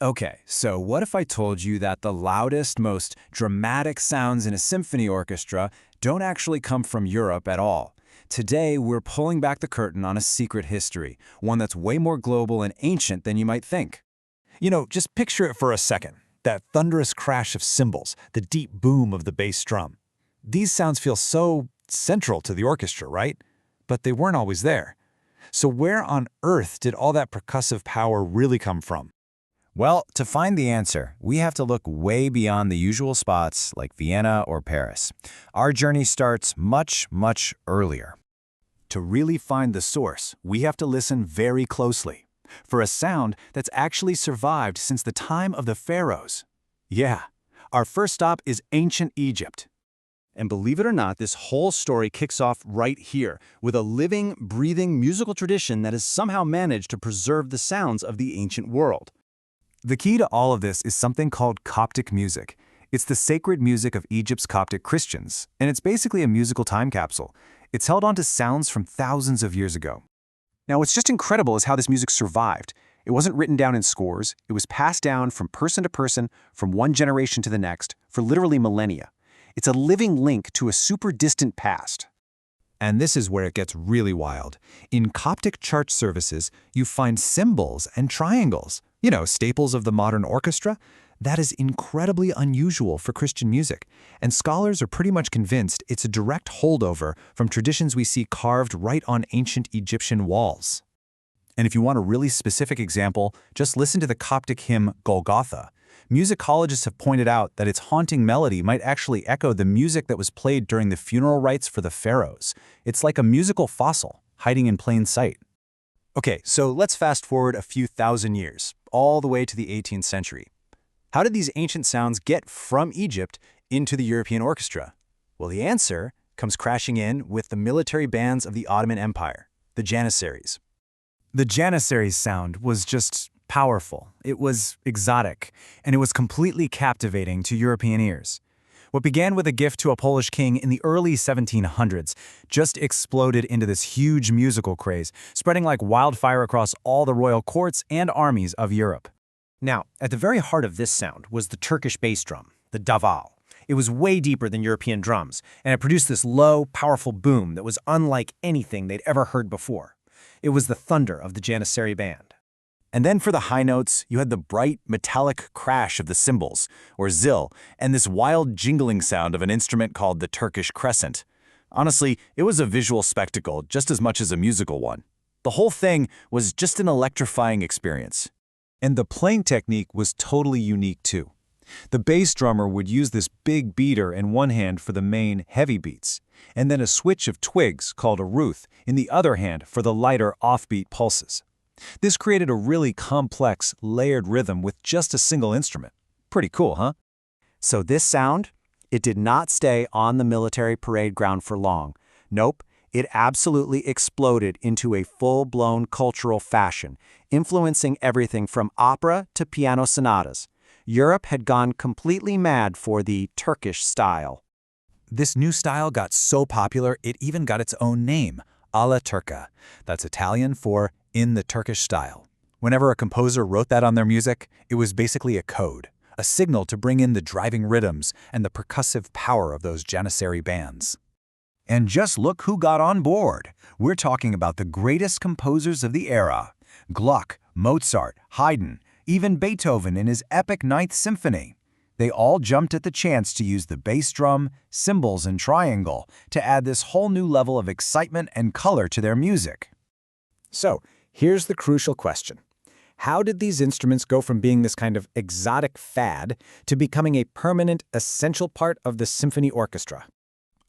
Okay, so what if I told you that the loudest, most dramatic sounds in a symphony orchestra don't actually come from Europe at all? Today, we're pulling back the curtain on a secret history, one that's way more global and ancient than you might think. Just picture it for a second. That thunderous crash of cymbals, the deep boom of the bass drum. These sounds feel so central to the orchestra, right? But they weren't always there. So where on earth did all that percussive power really come from? Well, to find the answer, we have to look way beyond the usual spots like Vienna or Paris. Our journey starts much, much earlier. To really find the source, we have to listen very closely for a sound that's actually survived since the time of the pharaohs. Yeah, our first stop is ancient Egypt. And believe it or not, this whole story kicks off right here with a living, breathing musical tradition that has somehow managed to preserve the sounds of the ancient world. The key to all of this is something called Coptic music. It's the sacred music of Egypt's Coptic Christians, and it's basically a musical time capsule. It's held onto sounds from thousands of years ago. Now, what's just incredible is how this music survived. It wasn't written down in scores. It was passed down from person to person, from one generation to the next, for literally millennia. It's a living link to a super distant past. And this is where it gets really wild. In Coptic church services, you find cymbals and triangles. Staples of the modern orchestra. That is incredibly unusual for Christian music, and scholars are pretty much convinced it's a direct holdover from traditions we see carved right on ancient Egyptian walls. And if you want a really specific example, just listen to the Coptic hymn Golgotha. Musicologists have pointed out that its haunting melody might actually echo the music that was played during the funeral rites for the pharaohs. It's like a musical fossil, hiding in plain sight. Okay, so let's fast forward a few thousand years, all the way to the 18th century. How did these ancient sounds get from Egypt into the European orchestra? Well, the answer comes crashing in with the military bands of the Ottoman Empire, the Janissaries. The Janissaries' sound was just powerful, it was exotic, and it was completely captivating to European ears. What began with a gift to a Polish king in the early 1700s just exploded into this huge musical craze, spreading like wildfire across all the royal courts and armies of Europe. Now, at the very heart of this sound was the Turkish bass drum, the daval. It was way deeper than European drums, and it produced this low, powerful boom that was unlike anything they'd ever heard before. It was the thunder of the Janissary band. And then for the high notes, you had the bright, metallic crash of the cymbals, or zil, and this wild jingling sound of an instrument called the Turkish crescent. Honestly, it was a visual spectacle just as much as a musical one. The whole thing was just an electrifying experience. And the playing technique was totally unique too. The bass drummer would use this big beater in one hand for the main, heavy beats, and then a switch of twigs called a ruth in the other hand for the lighter, offbeat pulses. This created a really complex, layered rhythm with just a single instrument. Pretty cool, huh? So this sound, it did not stay on the military parade ground for long. Nope, it absolutely exploded into a full-blown cultural fashion, influencing everything from opera to piano sonatas. Europe had gone completely mad for the Turkish style. This new style got so popular, it even got its own name, alla turca. That's Italian for in the Turkish style. Whenever a composer wrote that on their music, it was basically a code, a signal to bring in the driving rhythms and the percussive power of those Janissary bands. And just look who got on board. We're talking about the greatest composers of the era. Gluck, Mozart, Haydn, even Beethoven in his epic Ninth Symphony. They all jumped at the chance to use the bass drum, cymbals, and triangle to add this whole new level of excitement and color to their music. So, here's the crucial question. How did these instruments go from being this kind of exotic fad to becoming a permanent, essential part of the symphony orchestra?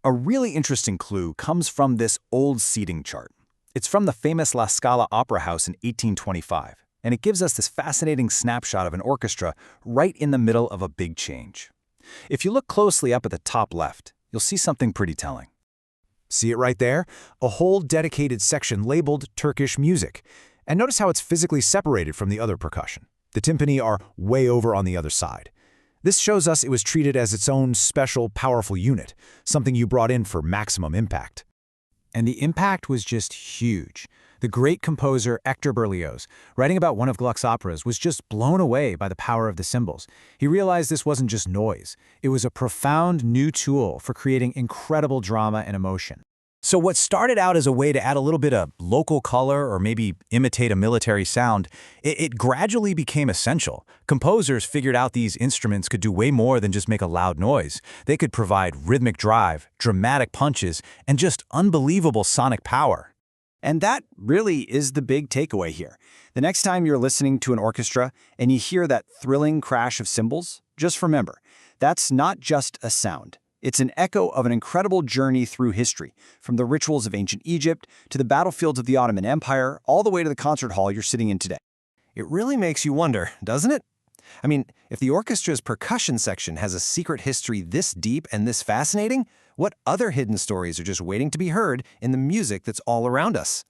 A really interesting clue comes from this old seating chart. It's from the famous La Scala Opera House in 1825, and it gives us this fascinating snapshot of an orchestra right in the middle of a big change. If you look closely up at the top left, you'll see something pretty telling. See it right there? A whole dedicated section labeled Turkish music. And notice how it's physically separated from the other percussion. The timpani are way over on the other side. This shows us it was treated as its own special, powerful unit, something you brought in for maximum impact. And the impact was just huge. The great composer Hector Berlioz, writing about one of Gluck's operas, was just blown away by the power of the cymbals. He realized this wasn't just noise. It was a profound new tool for creating incredible drama and emotion. So what started out as a way to add a little bit of local color or maybe imitate a military sound, it gradually became essential. Composers figured out these instruments could do way more than just make a loud noise. They could provide rhythmic drive, dramatic punches, and just unbelievable sonic power. And that really is the big takeaway here. The next time you're listening to an orchestra and you hear that thrilling crash of cymbals, just remember, that's not just a sound. It's an echo of an incredible journey through history, from the rituals of ancient Egypt to the battlefields of the Ottoman Empire, all the way to the concert hall you're sitting in today. It really makes you wonder, doesn't it? I mean, if the orchestra's percussion section has a secret history this deep and this fascinating, what other hidden stories are just waiting to be heard in the music that's all around us?